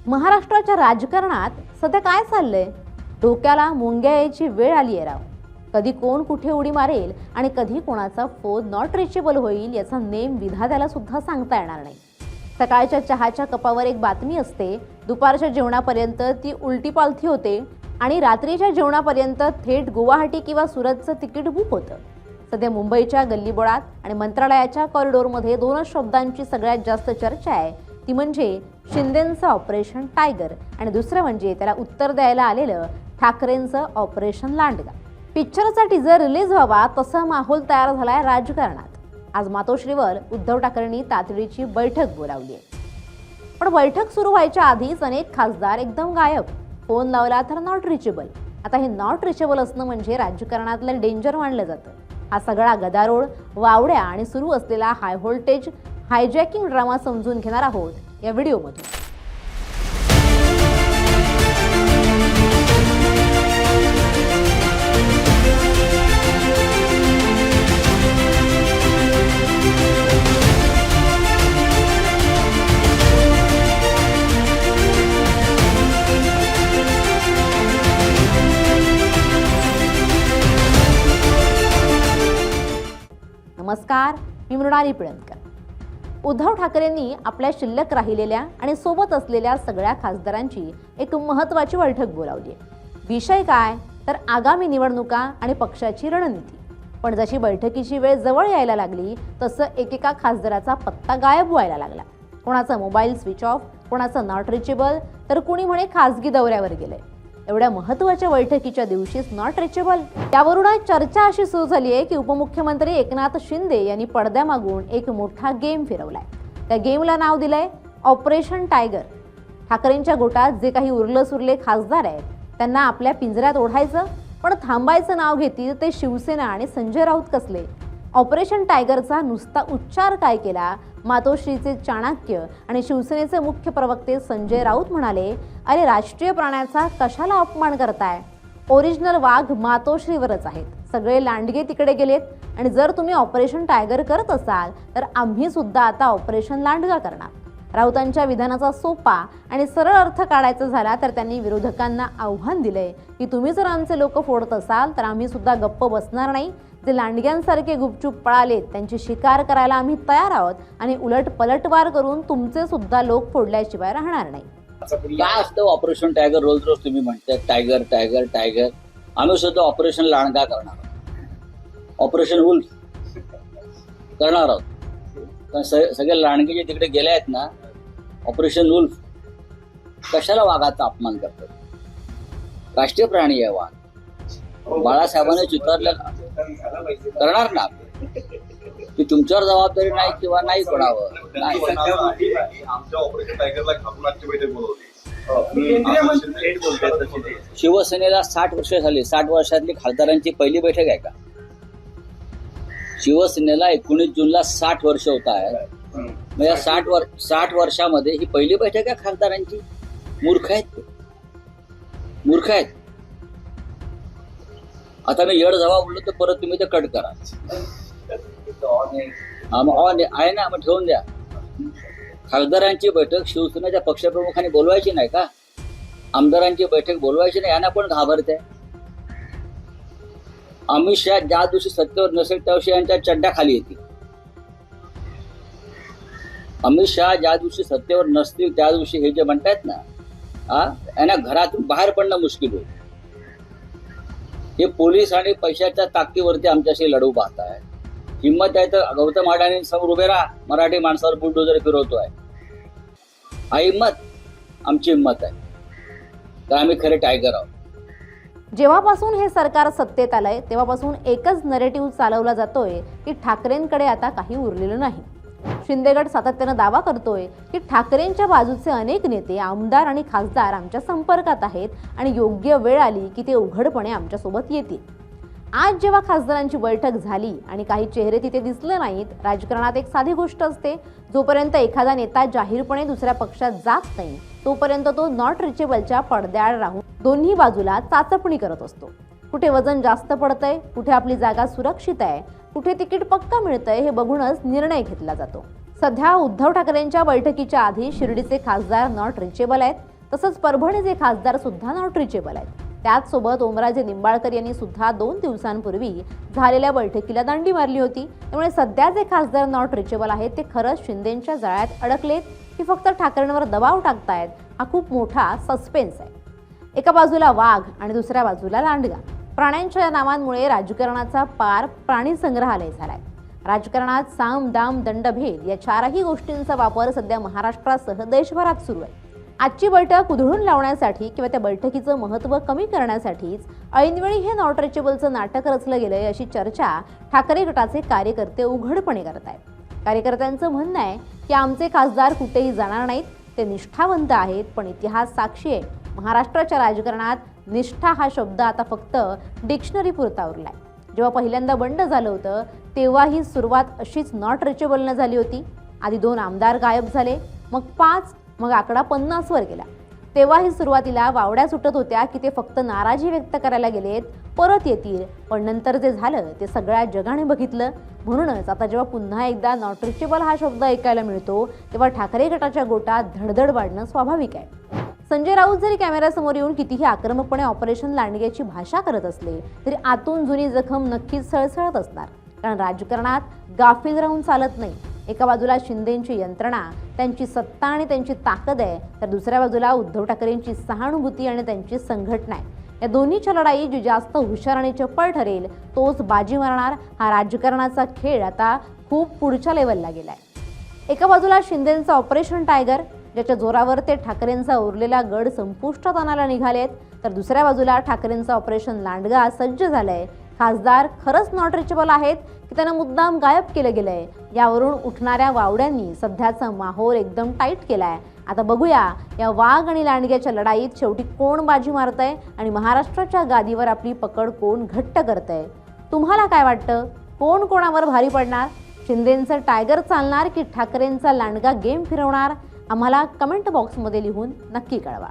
महाराष्ट्राच्या राजकारणात सध्या काय चाललंय? डोक्याला मुंग्या यायची वेळ आली आहे राव. कधी कोण कुठे उडी मारेल आणि कधी कोणाचा फोन नॉट रिचेबल होईल याचा नेम विधात्याला सुद्धा सांगता येणार नाही. सकाळच्या चहाच्या कपावर एक बातमी असते, दुपारच्या जेवणापर्यंत ती उलटी पालथी होते आणि रात्रीच्या जेवणापर्यंत थेट गुवाहाटी किंवा सुरतचं तिकीट बुक होतं. सध्या मुंबईच्या गल्लीबोळात आणि मंत्रालयाच्या कॉरिडॉरमध्ये दोनच शब्दांची सगळ्यात जास्त चर्चा आहे, ती म्हणजे शिंदेंचं ऑपरेशन टायगर आणि दुसरं म्हणजे त्याला उत्तर द्यायला आलेलं ठाकरेंचं ऑपरेशन लांडगा. पिक्चरचा टीजर रिलीज व्हावा तसा माहोल तयार झालाय राजकारणात. आज मातोश्रीवर उद्धव ठाकरेंनी तातडीची बैठक बोलावली आहे. पण बैठक सुरू व्हायच्या आधीच अनेक खासदार एकदम गायब. फोन लावला तर नॉट रिचेबल. आता हे नॉट रिचेबल असणं म्हणजे राजकारणातलं डेंजर मानलं जातं. हा सगळा गदारोळ, वावड्या आणि सुरू असलेला हाय व्होल्टेज हायजॅकिंग ड्रामा समजून घेणार आहोत या व्हिडिओमध्ये. नमस्कार, मी मृणाली पिळणकर. उद्धव ठाकरेंनी आपल्या शिल्लक राहिलेल्या आणि सोबत असलेल्या सगळ्या खासदारांची एक महत्त्वाची बैठक बोलावली आहे. विषय काय तर आगामी निवडणुका आणि पक्षाची रणनीती. पण जशी बैठकीची वेळ जवळ यायला लागली तसं एकेका खासदाराचा पत्ता गायब व्हायला लागला. कोणाचा मोबाईल स्विच ऑफ, कोणाचा नॉट रिचेबल, तर कुणी म्हणे खासगी दौऱ्यावर गेले. एवढ्या महत्त्वाच्या बैठकीच्या दिवशीच नॉट रिचेबल. त्यावरून चर्चा अशी सुरू झाली आहे की उपमुख्यमंत्री एकनाथ शिंदे यांनी पडद्यामागून एक मोठा गेम फिरवलाय. त्या गेमला नाव दिलंय ऑपरेशन टायगर. ठाकरेंच्या गोटात जे काही उरलं सुरले खासदार आहेत त्यांना आपल्या पिंजऱ्यात ओढायचं, पण थांबायचं नाव घेतील ते शिवसेना आणि संजय राऊत कसले. ऑपरेशन टायगरचा नुसता उच्चार काय केला? मातोश्रीचे चाणक्य आणि शिवसेनेचे मुख्य प्रवक्ते संजय राऊत म्हणाले, अरे राष्ट्रीय प्राण्याचा कशाला अपमान करताय? ओरिजिनल वाघ मातोश्रीवरच आहेत. सगळे लांडगे तिकडे गेलेत आणि जर तुम्ही ऑपरेशन टायगर करत असाल तर आम्ही सुद्धा आता ऑपरेशन लांडगा करणार. राऊतांच्या विधानाचा सोपा आणि सरळ अर्थ काढायचा झाला तर त्यांनी विरोधकांना आव्हान दिलंय की तुम्ही जर आमचे लोक फोडत असाल तर आम्ही सुद्धा गप्प बसणार नाही. जे लांडग्यांसारखे गुपचूप पळालेत त्यांची शिकार करायला आम्ही तयार आहोत आणि उलट पलटवार करून तुमचे सुद्धा लोक फोडल्याशिवाय राहणार नाही. काय असतं ऑपरेशन टायगर? रोज रोज तुम्ही म्हणताय टायगर टायगर टायगर. आम्ही सुद्धा ऑपरेशन लांडगा करणार आहोत, ऑपरेशन वुल्फ करणार आहोत. कारण सगळे लांडगे जे तिकडे गेले आहेत ना, ऑपरेशन वुल्फ कशाला वाघाचा अपमान करतात? राष्ट्रीय प्राणी आहे वाघ. बाळासाहेबांनी चितारलेला करणार ना. ती तुमच्यावर जबाबदारी नाही किंवा नाही कोणावर नाही. शिवसेनेला 60 वर्ष झाली. 60 वर्षातली खासदारांची पहिली बैठक आहे का? शिवसेनेला 19 जूनला 60 वर्ष होत आहे. मग या 60 वर्षामध्ये ही पहिली बैठक आहे खासदारांची? मूर्ख आहेत, मूर्ख आहेत. आता मी येड जबाब बोललो तर परत तुम्ही ते कट करा. आहे ना, मग ठेवून द्या. खासदारांची बैठक शिवसेनेच्या पक्षप्रमुखांनी बोलवायची नाही का? आमदारांची बैठक बोलवायची नाही? यांना कोण घाबरते? अमित शहा ज्या दिवशी सत्तेवर नसेल त्या दिवशी यांच्या चड्ड्या खाली येतील. अमित शहा ज्या दिवशी सत्तेवर नसतील त्या दिवशी हे जे म्हणतायत ना, यांना घरातून बाहेर पडणं मुश्किल होईल. हे पोलीस आणि पैशाच्या ताकदीवरती आमच्याशी लढू पाहताय. हिंमत आहे तर गौतम अडाणी समोर उभे राहा. मराठी माणसावर बुलडोजर फिरवतोय. हा हिंमत, आमची हिंमत आहे तर आम्ही खरे टायगर आहोत. जेव्हापासून हे सरकार सत्तेत आलंय तेव्हापासून एकच नरेटिव्ह चालवला जातोय की ठाकरेंकडे आता काही उरलेलं नाही. शिंदेगड सातत्यानं दावा करतोय की ठाकरेंच्या बाजूचे अनेक नेते, आमदार आणि खासदार आमच्या संपर्कात आहेत आणि योग्य वेळ आली की ते उघडपणे आमच्यासोबत येतील. आज जेव्हा खासदारांची बैठक झाली आणि काही चेहरे तिथे दिसले नाहीत, राजकारणात एक साधी गोष्ट असते, जोपर्यंत एखादा नेता जाहीरपणे दुसऱ्या पक्षात जात नाही तोपर्यंत तो नॉट रिचेबलच्या पडद्याआड राहून दोन्ही बाजूला चाचपणी करत असतो. कुठे वजन जास्त पडतंय, कुठे आपली जागा सुरक्षित आहे, कुठे तिकीट पक्का मिळतंय हे बघूनच निर्णय घेतला जातो. सध्या उद्धव ठाकरेंच्या बैठकीच्या आधी शिर्डीचे खासदार नॉट रिचेबल आहेत. तसंच परभणीचे खासदार सुद्धा नॉट रिचेबल आहेत. त्याचसोबत ओमराजे निंबाळकर यांनी सुद्धा 2 दिवसांपूर्वी झालेल्या बैठकीला दांडी मारली होती. त्यामुळे सध्या जे खासदार नॉट रिचेबल आहेत ते खरंच शिंदेंच्या जाळ्यात अडकलेत की फक्त ठाकरेंवर दबाव टाकतायत, हा खूप मोठा सस्पेन्स आहे. एका बाजूला वाघ आणि दुसऱ्या बाजूला लांडगा. प्राण्यांच्या या नावांमुळे राजकारणाचा पार प्राणी संग्रहालय झालाय. राजकारणात साम दाम दंडभेद या 4ही गोष्टींचा वापर सध्या महाराष्ट्रासह देशभरात सुरू आहे. आजची बैठक उधळून लावण्यासाठी किंवा त्या बैठकीचं महत्त्व कमी करण्यासाठीच ऐनवेळी हे नॉट रिचेबलचं नाटक रचलं गेलंय अशी चर्चा ठाकरे गटाचे कार्यकर्ते उघडपणे करत आहेत. कार्यकर्त्यांचं म्हणणं आहे की आमचे खासदार कुठेही जाणार नाहीत, ते निष्ठावंत आहेत. पण इतिहास साक्षी आहे, महाराष्ट्राच्या राजकारणात निष्ठा हा शब्द आता फक्त डिक्शनरी पुरता उरलाय. जेव्हा पहिल्यांदा बंड झालं होतं तेव्हा ही सुरुवात अशीच नॉट रिचेबलनं झाली होती. आधी 2 आमदार गायब झाले, मग 5, मग आकडा 50 वर गेला. तेव्हाही सुरुवातीला वावड्या सुटत होत्या की ते फक्त नाराजी व्यक्त करायला गेलेत, परत येतील. पण नंतर जे झालं ते सगळ्या जगाने बघितलं. म्हणूनच आता जेव्हा पुन्हा एकदा नॉट रिचेबल हा शब्द ऐकायला मिळतो तेव्हा ठाकरे गटाच्या गोटात धडधड वाढणं स्वाभाविक आहे. संजय राऊत जरी कॅमेऱ्यासमोर येऊन कितीही आक्रमकपणे ऑपरेशन लांडग्याची भाषा करत असले तरी आतून जुनी जखम नक्कीच सळसळत असणार. कारण राजकारणात गाफील राहून चालत नाही. एका बाजूला शिंदेंची यंत्रणा, त्यांची सत्ता आणि त्यांची ताकद आहे, तर दुसऱ्या बाजूला उद्धव ठाकरेंची सहानुभूती आणि त्यांची संघटना आहे. या दोन्हीच्या लढाई जी जास्त हुशार आणि चपळ ठरेल तोच बाजी मारणार. हा राजकारणाचा खेळ आता खूप पुढच्या लेवलला गेलाय. एका बाजूला शिंदेंचं ऑपरेशन टायगर, ज्याच्या जोरावर ते ठाकरेंचा उरलेला गड संपुष्टात आणायला निघालेत, तर दुसऱ्या बाजूला ठाकरेंचं ऑपरेशन लांडगा सज्ज झालंय. खासदार खरंच नॉट रिचेबल आहेत की त्यांना मुद्दाम गायब केलं गेलंय, यावरून उठणाऱ्या वावड्यांनी सध्याचा माहोल एकदम टाईट केलाय. आता बघूया या वाघ आणि लांडग्याच्या लढाईत शेवटी कोण बाजी मारतंय आणि महाराष्ट्राच्या गादीवर आपली पकड कोण घट्ट करतंय. तुम्हाला काय वाटतं, कोण कोणावर भारी पडणार? शिंदेंचं टायगर चालणार की ठाकरेंचा लांडगा गेम फिरवणार? आम्हाला कमेंट बॉक्समध्ये लिहून नक्की कळवा.